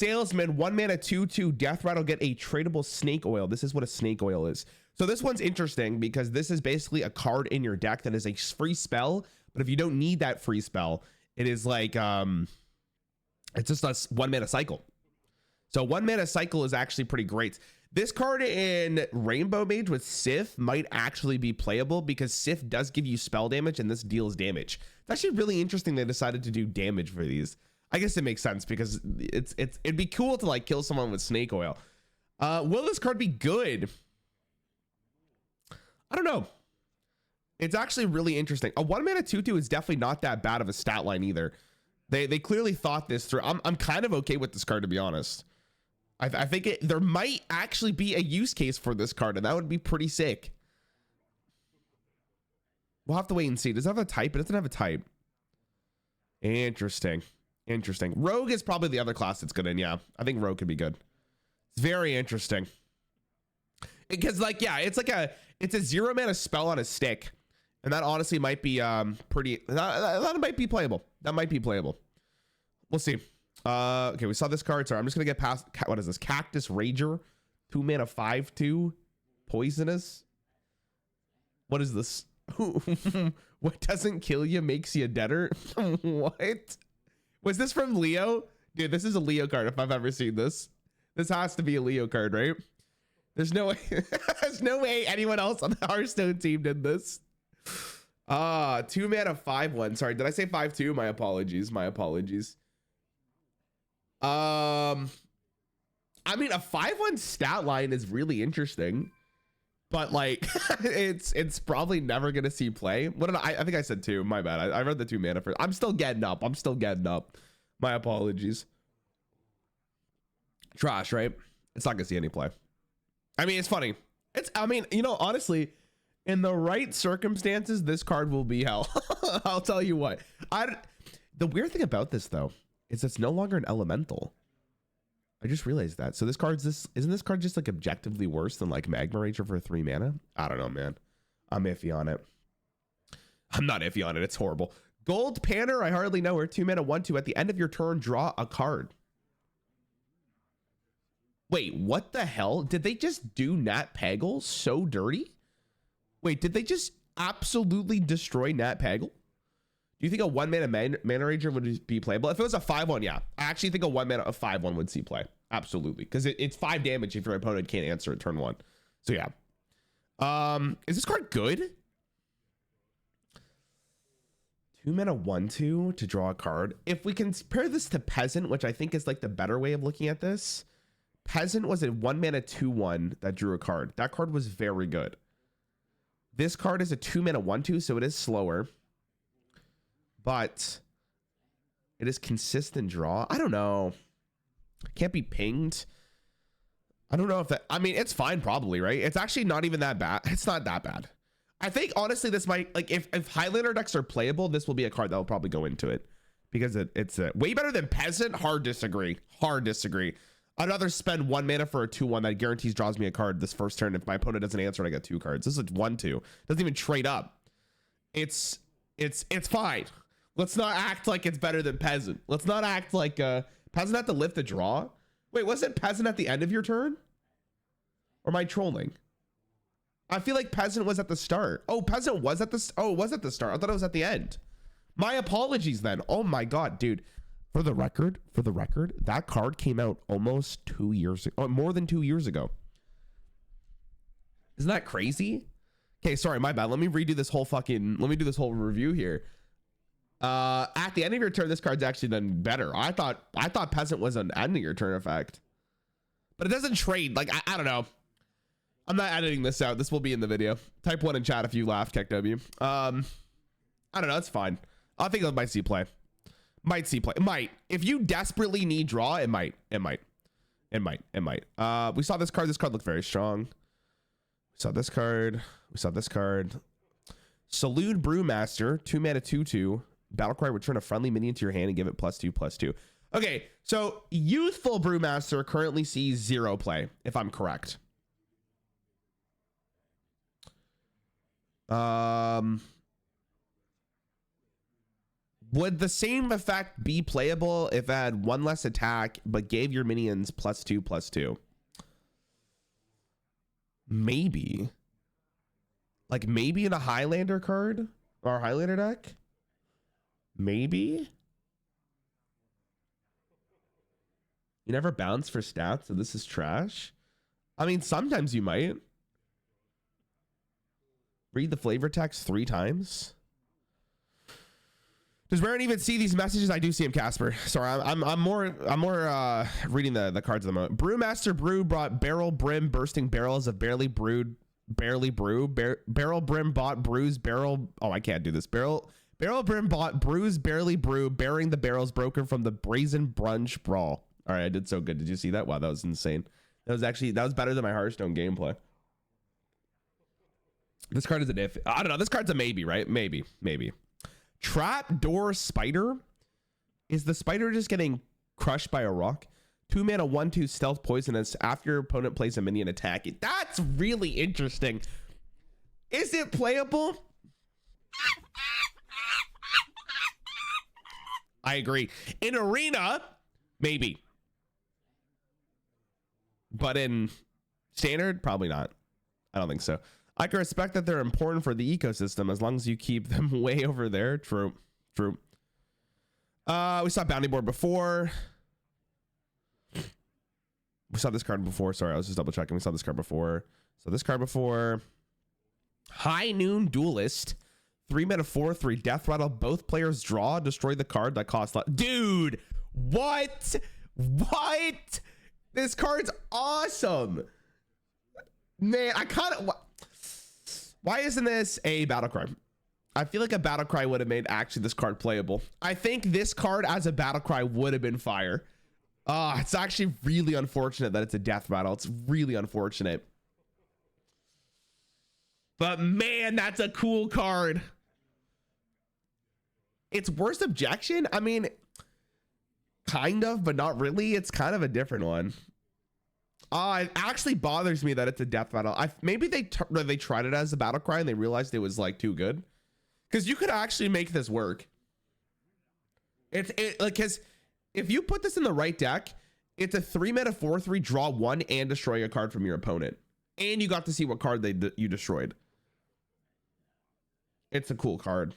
Salesman, 1 mana 2/2 death rattle, get a tradable snake oil. This is what a snake oil is. So this one's interesting because this is basically a card in your deck that is a free spell, but if you don't need that free spell, it is like it's just a 1 mana cycle. So 1 mana cycle is actually pretty great. This card in Rainbow Mage with Sif might actually be playable because Sif does give you spell damage and this deals damage. It's actually really interesting they decided to do damage for these. I guess it makes sense because it'd be cool to like kill someone with snake oil. Will this card be good? I don't know. It's actually really interesting. A 1 mana 2/2 is definitely not that bad of a stat line either. They clearly thought this through. I'm kind of okay with this card, to be honest. I think there might actually be a use case for this card, and that would be pretty sick. We'll have to wait and see. Does it have a type? It doesn't have a type. Interesting. Interesting. Rogue is probably the other class that's good in. Yeah, I think Rogue could be good. It's very interesting. Because like, yeah, it's a 0 mana spell on a stick. And that honestly might be pretty, that might be playable. That might be playable. We'll see. Okay, we saw this card. Sorry, I'm just gonna get past, what is this? Cactus Rager, 2 mana 5/2, poisonous. What is this? What doesn't kill you makes you deader? What? Was this from Leo? Dude, this is a Leo card if I've ever seen this. This has to be a Leo card, right? There's no way, there's no way anyone else on the Hearthstone team did this. 2 mana 5/1. Sorry, did I say 5/2? My apologies. My apologies. I mean, a 5/1 stat line is really interesting, but like, it's probably never gonna see play. What did I think I said 2. My bad. I read the 2 mana first. I'm still getting up. I'm still getting up. My apologies. Trash, right? It's not gonna see any play. I mean, it's funny. I mean, you know, honestly, in the right circumstances, this card will be hell. I'll tell you what. The weird thing about this though is it's no longer an elemental. I just realized that. So this card's isn't this card just like objectively worse than like Magma Ranger for 3 mana? I don't know, man. I'm iffy on it. I'm not iffy on it. It's horrible. Gold Panner, I hardly know her. 2 mana 1/2. At the end of your turn, draw a card. Wait, what the hell? Did they just do Nat Pagel so dirty? Wait, did they just absolutely destroy Nat Pagel? Do you think a 1 mana Mana Ranger would be playable? If it was a 5/1, yeah. I actually think a 1 mana 5/1 would see play. Absolutely. Because it's 5 damage if your opponent can't answer at turn 1. So yeah. Is this card good? 2 mana 1/2 to draw a card. If we compare this to Peasant, which I think is like the better way of looking at this. Peasant was a 1 mana 2/1 that drew a card. That card was very good. This card is a 2 mana 1/2, so it is slower. But it is consistent draw. I don't know. Can't be pinged. I don't know if that, I mean, it's fine probably, right? It's actually not even that bad. It's not that bad. I think honestly this might, like if Highlander decks are playable, this will be a card that will probably go into it. Because it's way better than Peasant. Hard disagree. Hard disagree. I'd rather spend 1 mana for a 2/1 that guarantees draws me a card this first turn. If my opponent doesn't answer, I get 2 cards. This is 1/2. Doesn't even trade up. It's fine. Let's not act like it's better than Peasant. Let's not act like Peasant had to lift the draw. Wait, wasn't Peasant at the end of your turn? Or am I trolling? I feel like Peasant was at the start. Oh, Peasant was at the, oh, it was at the start. I thought it was at the end. My apologies then. Oh my God, dude. For the record, that card came out almost 2 years ago, more than 2 years ago. Isn't that crazy? Okay, sorry, my bad. Let me do this whole review here. At the end of your turn, this card's actually done better. I thought Peasant was an end of your turn effect, but it doesn't trade. Like, I don't know. I'm not editing this out. This will be in the video. Type 1 in chat if you laughed, KW. I don't know. It's fine. I think it might see play. Might see play. It might. If you desperately need draw, it might. We saw this card. This card looked very strong. We saw this card. Salute Brewmaster. 2 mana 2/2. Battlecry, return a friendly minion to your hand and give it +2/+2. Okay, so Youthful Brewmaster currently sees 0 play, if I'm correct. Would the same effect be playable if it had one less attack but gave your minions +2/+2? Maybe. Like maybe in a Highlander card or a Highlander deck? Maybe. You never bounce for stats, so this is trash. I mean, sometimes you might. Read the flavor text 3 times. Does Rarran even see these messages? I do see him, Casper. Sorry, I'm more reading the cards at the moment. Brewmaster brew brought barrel brim bursting barrels of barely brew. Barrel brim bought brews barrel. Oh, I can't do this. Barrel brim bought brews barely brew, bearing the barrels broken from the brazen brunch brawl. All right, I did so good. Did you see that? Wow, that was insane. That was better than my Hearthstone gameplay. This card is an if. I don't know. This card's a maybe, right? Maybe. Trapdoor Spider. Is the spider just getting crushed by a rock? 2 mana 1/2 stealth poisonous after your opponent plays a minion attack. That's really interesting. Is it playable? I agree. In arena, maybe. But in standard, probably not. I don't think so. I can respect that they're important for the ecosystem as long as you keep them way over there. True. We saw bounty board before. We saw this card before. Sorry, I was just double checking. We saw this card before. So this card before. High Noon Duelist. 3 mana 4/3 death rattle. Both players draw. Destroy the card that costs less. Dude, what? This card's awesome. Man, I kind of. Why isn't this a battle cry? I feel like a battle cry would have made actually this card playable. I think this card as a battle cry would have been fire. It's actually really unfortunate that it's a death rattle. It's really unfortunate. But man, that's a cool card. Its worst objection? I mean, kind of, but not really. It's kind of a different one. It actually bothers me that it's a death rattle. Maybe they tried it as a battle cry and they realized it was like too good. Because you could actually make this work. Because if you put this in the right deck, it's a 3 mana 4/3 draw 1 and destroy a card from your opponent. And you got to see what card you destroyed. It's a cool card.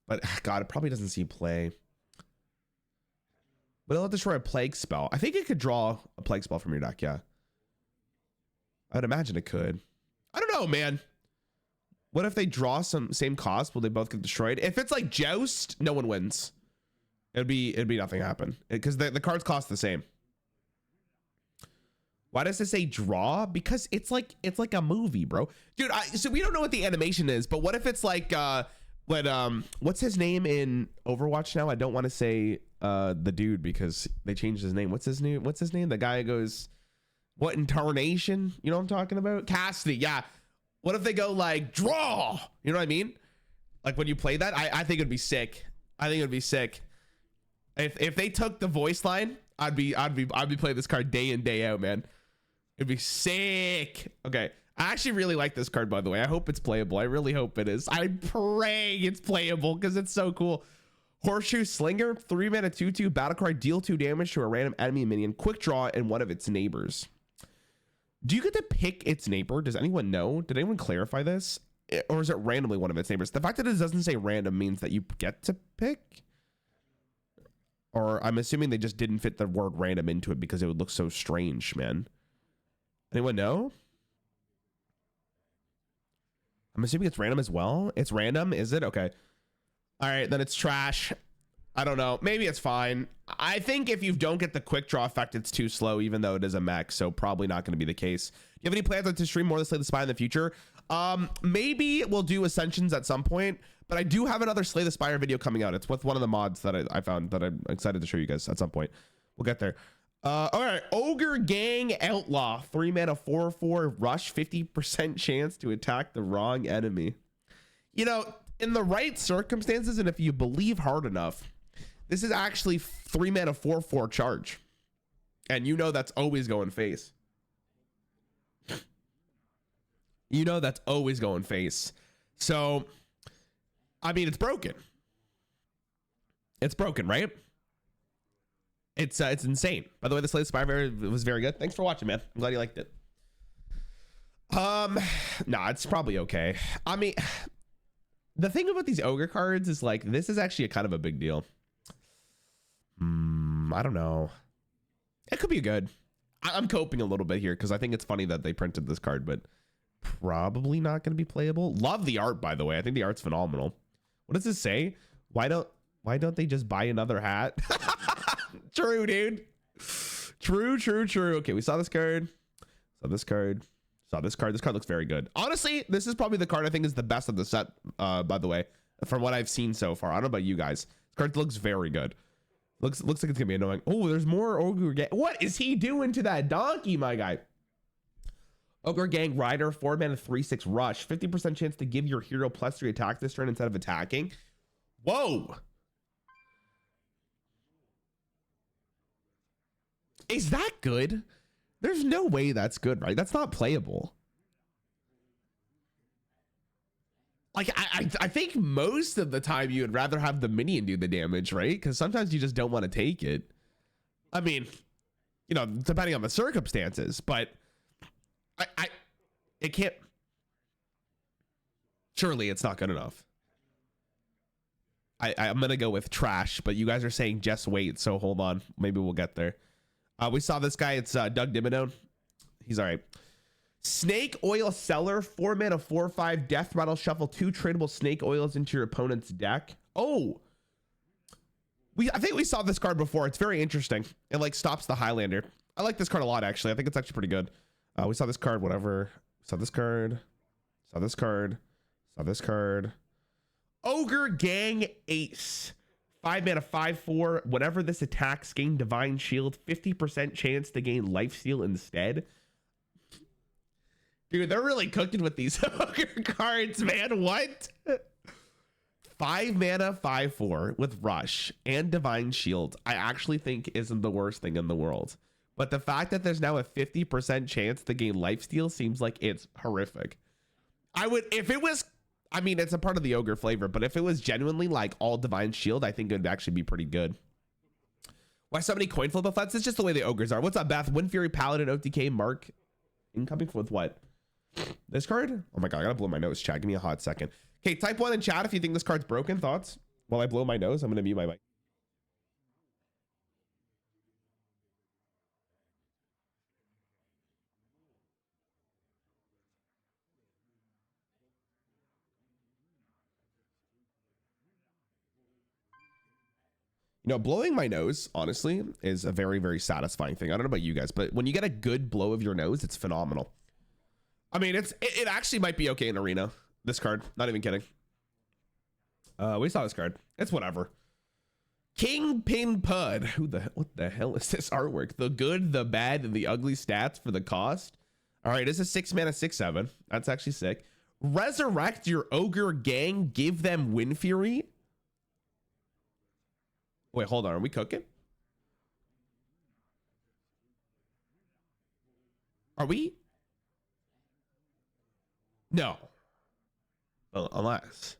But God, it probably doesn't see play. But it'll destroy a plague spell. I think it could draw a plague spell from your deck, yeah. I'd imagine it could. I don't know, man. What if they draw some same cost? Will they both get destroyed? If it's like Joust, no one wins. It'd be nothing happen. Because the cards cost the same. Why does it say draw? Because it's like a movie, bro. Dude, so we don't know what the animation is, but what if it's like what's his name in Overwatch now? I don't want to say the dude because they changed his name. What's his name? The guy goes, what in Tarnation? You know what I'm talking about? Cassidy, yeah. What if they go like draw? You know what I mean? Like when you play that, I think it'd be sick. If they took the voice line, I'd be playing this card day in, day out, man. It'd be sick. Okay. I actually really like this card, by the way. I hope it's playable. I really hope it is. I pray it's playable because it's so cool. Horseshoe Slinger, 3 mana 2/2 battle card, deal 2 damage to a random enemy minion, quick draw, and one of its neighbors. Do you get to pick its neighbor? Does anyone know? Did anyone clarify this? Or is it randomly one of its neighbors? The fact that it doesn't say random means that you get to pick? Or I'm assuming they just didn't fit the word random into it because it would look so strange, man. Anyone know? I'm assuming it's random as well. It's random, is it? Okay. All right, then it's trash. I don't know. Maybe it's fine. I think if you don't get the quick draw effect, it's too slow, even though it is a mech, so probably not going to be the case. Do you have any plans to stream more of Slay the Spire in the future? Maybe we'll do Ascensions at some point, but I do have another Slay the Spire video coming out. It's with one of the mods that I found that I'm excited to show you guys at some point. We'll get there. All right, Ogre Gang Outlaw, 3 mana 4/4 rush, 50% chance to attack the wrong enemy. You know, in the right circumstances, and if you believe hard enough, this is actually 3 mana 4/4 charge, and you know that's always going face. You know that's always going face. So I mean, it's broken. It's broken, right? It's insane. By the way, this latest spy was very good. Thanks for watching, man. I'm glad you liked it. Nah, it's probably okay. I mean, the thing about these ogre cards is like, this is actually a kind of a big deal. I don't know. It could be good. I'm coping a little bit here because I think it's funny that they printed this card, but probably not going to be playable. Love the art, by the way. I think the art's phenomenal. What does this say? Why don't they just buy another hat? True, dude. True. Okay, we saw this card. Saw this card. This card looks very good. Honestly, this is probably the card I think is the best of the set, by the way, from what I've seen so far. I don't know about you guys. This card looks very good. Looks like it's gonna be annoying. Oh, there's more Ogre Gang. What is he doing to that donkey, my guy? Ogre Gang Rider, 4-mana 3/6 rush, 50% chance to give your hero +3 attack this turn instead of attacking. Whoa. Is that good? There's no way that's good, right? That's not playable. Like, I think most of the time you would rather have the minion do the damage, right? Because sometimes you just don't want to take it. I mean, you know, depending on the circumstances, but it can't. Surely it's not good enough. I'm going to go with trash, but you guys are saying just wait. So hold on. Maybe we'll get there. We saw this guy. It's Doug Dimmadome. He's all right. Snake Oil Seller, 4-mana 4/5 death rattle, shuffle 2 tradable snake oils into your opponent's deck. Oh, I think we saw this card before. It's very interesting. It like stops the Highlander. I like this card a lot, actually. I think it's actually pretty good. We saw this card, whatever. Saw this card. Saw this card. Saw this card. Ogre Gang Ace. 5-mana 5/4. Whenever this attacks, gain Divine Shield. 50% chance to gain Lifesteal instead. Dude, they're really cooking with these ogre cards, man. What? 5-mana 5/4 with Rush and Divine Shield, I actually think isn't the worst thing in the world. But the fact that there's now a 50% chance to gain Lifesteal seems like it's horrific. I would, if it was, I mean, it's a part of the ogre flavor, but if it was genuinely like all Divine Shield, I think it would actually be pretty good. Why so many coin flip effects? It's just the way the ogres are. What's up, Beth? Wind Fury, Paladin, OTK, Mark. Incoming with what? This card? Oh my god, I gotta blow my nose. Chat, give me a hot second. Okay, type 1 in chat if you think this card's broken. Thoughts? While I blow my nose, I'm gonna mute my mic. You know, blowing my nose, honestly, is a very, very satisfying thing. I don't know about you guys, but when you get a good blow of your nose, it's phenomenal. I mean, it actually might be okay in arena. This card, not even kidding. We saw this card. It's whatever. Kingpin Pud. What the hell is this artwork? The good, the bad, and the ugly stats for the cost. All right, this is 6-mana 6/7. That's actually sick. Resurrect your Ogre Gang. Give them Wind Fury. Wait, hold on. Are we cooking? Are we? No. Unless.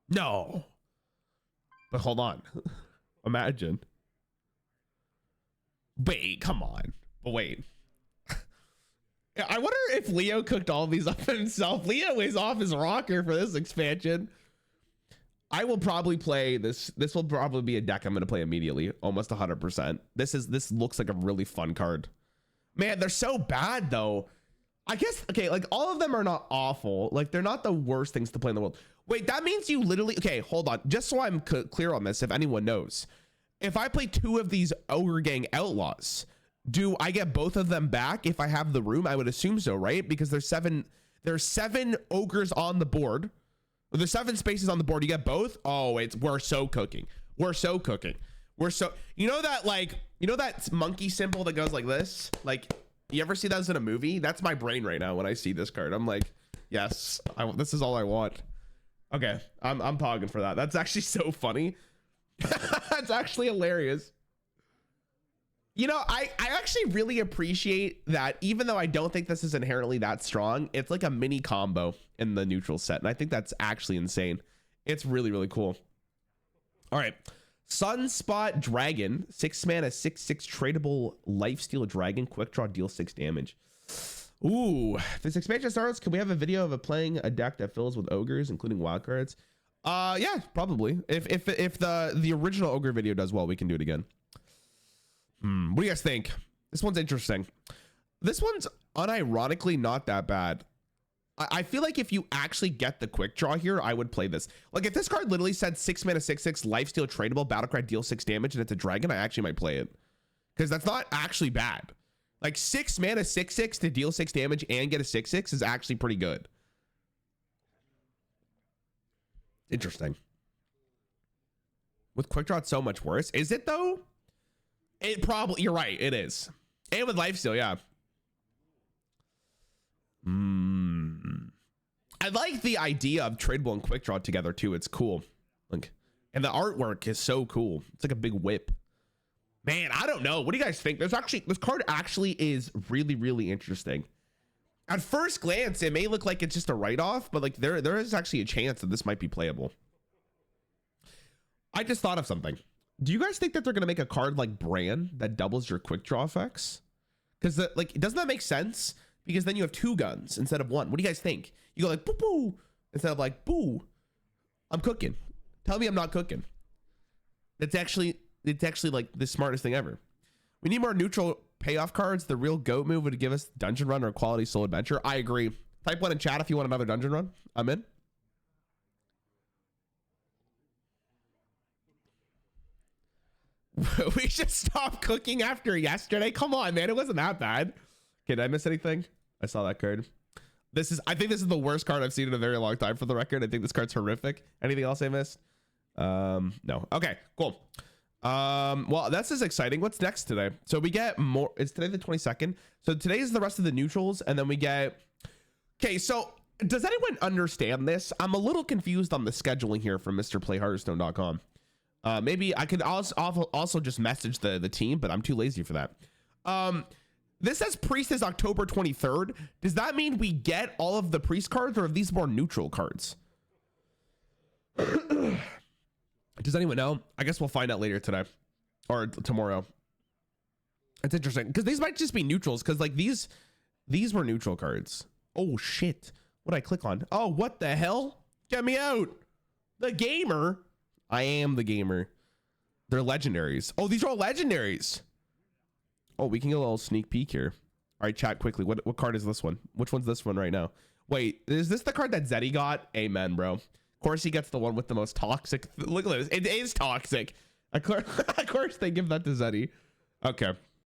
No. But hold on. Imagine. Wait, come on. But wait. I wonder if Leo cooked all of these up himself. Leo is off his rocker for this expansion. I will probably play this. This will probably be a deck I'm going to play immediately. Almost 100%. This looks like a really fun card. Man, they're so bad though. I guess, okay, like all of them are not awful. Like they're not the worst things to play in the world. Wait, that means you literally, okay, hold on. Just so I'm clear on this, if anyone knows, if I play 2 of these Ogre Gang Outlaws, do I get both of them back if I have the room? I would assume so, right? Because there's 7 ogres on the board. There's 7 spaces on the board. You get both. Oh, we're so cooking. We're so cooking. We're so, you know that, like, you know that monkey symbol that goes like this? Like, you ever see that in a movie? That's my brain right now when I see this card. I'm like, yes, this is all I want. Okay, I'm pogging for that. That's actually so funny. That's actually hilarious. You know, I actually really appreciate that, even though I don't think this is inherently that strong, it's like a mini combo in the neutral set. And I think that's actually insane. It's really, really cool. All right. Sunspot Dragon, 6 mana, 6/6 tradable lifesteal dragon, quick draw, deal 6 damage. Ooh, if this expansion starts, can we have a video of it playing a deck that fills with ogres, including wildcards? Yeah, probably. If the original ogre video does well, we can do it again. What do you guys think? This one's interesting. This one's unironically not that bad. I feel like if you actually get the quick draw here, I would play this. Like if this card literally said 6 mana, 6/6 lifesteal tradable, battlecry, deal 6 damage, and it's a dragon, I actually might play it. Because that's not actually bad. Like 6 mana, 6/6 to deal 6 damage and get a 6/6 is actually pretty good. Interesting. With quick draw, it's so much worse. Is it though? It probably, you're right, it is. And with lifesteal, yeah. I like the idea of tradable and quick draw together too. It's cool. Like, and the artwork is so cool. It's like a big whip. Man, I don't know. What do you guys think? This card actually is really, really interesting. At first glance, it may look like it's just a write-off, but like there is actually a chance that this might be playable. I just thought of something. Do you guys think that they're gonna make a card like Bran that doubles your quick draw effects? Because like, doesn't that make sense? Because then you have 2 guns instead of 1. What do you guys think? You go like boo boo instead of like boo. I'm cooking. Tell me I'm not cooking. It's actually like the smartest thing ever. We need more neutral payoff cards. The real GOAT move would give us dungeon run or quality soul adventure. I agree. Type 1 in chat if you want another dungeon run. I'm in. We should stop cooking after yesterday. Come on, man. It wasn't that bad. Okay, did I miss anything? I saw that card. I think this is the worst card I've seen in a very long time, for the record. I think this card's horrific. Anything else I missed? No. Okay, cool. Well, that's as exciting. What's next today? So we get more. It's today the 22nd. So today is the rest of the neutrals, and then we get. Okay, so does anyone understand this? I'm a little confused on the scheduling here from MrPlayHearthstone.com. Maybe I could also just message the team, but I'm too lazy for that. This says Priest is October 23rd. Does that mean we get all of the Priest cards, or are these more neutral cards? Does anyone know? I guess we'll find out later today or tomorrow. It's interesting because these might just be neutrals, because like these were neutral cards. Oh shit. What did I click on? Oh, what the hell? Get me out. The gamer. I am the gamer. They're legendaries. Oh, these are all legendaries. Oh, we can get a little sneak peek here. All right, chat quickly. What card is this one? Which one's this one right now? Wait, is this the card that Zeddy got? Amen, bro. Of course he gets the one with the most toxic. Look at this. It is toxic. Of course they give that to Zeddy. Okay.